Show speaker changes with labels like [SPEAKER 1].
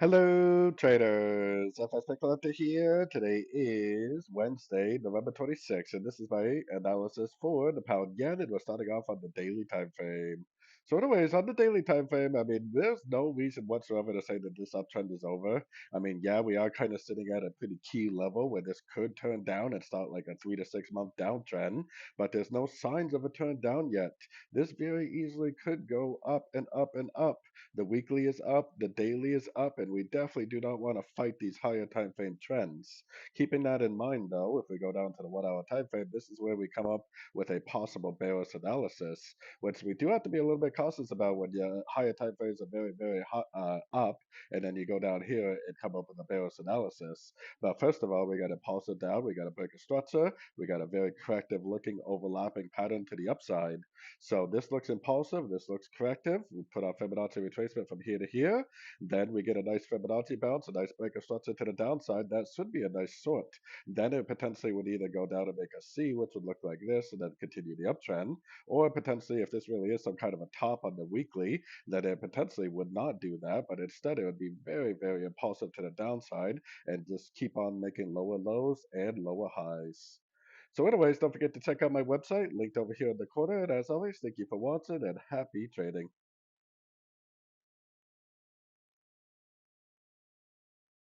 [SPEAKER 1] Hello, traders. FX Pip Collector here. Today is Wednesday, November 26th, and this is my analysis for the pound yen, and we're starting off on the daily time frame. So, anyways, on the daily time frame, I mean, there's no reason whatsoever to say that this uptrend is over. I mean, yeah, we are kind of sitting at a pretty key level where this could turn down and start like a 3 to 6 month downtrend, but there's no signs of a turn down yet. This very easily could go up and up and up. The weekly is up, the daily is up, and we definitely do not want to fight these higher time frame trends. Keeping that in mind, though, if we go down to the 1 hour time frame, this is where we come up with a possible bearish analysis, which we do have to be a little bit cautious about when your higher time frames are very hot, up, and then you go down here and come up with a bearish analysis. But first of all, we got to pulse it down, we got to break a structure, we got a very corrective looking overlapping pattern to the upside. So this looks impulsive, this looks corrective. We put our Fibonacci retracement from here to here. Then we get a nice Fibonacci bounce, a nice break of structure to the downside. That should be a nice short. Then it potentially would either go down and make a C, which would look like this, and then continue the uptrend. Or potentially, if this really is some kind of a top on the weekly, then it potentially would not do that, but instead it would be very impulsive to the downside and just keep on making lower lows and lower highs. So anyways, don't forget to check out my website, linked over here in the corner. And as always, thank you for watching and happy trading.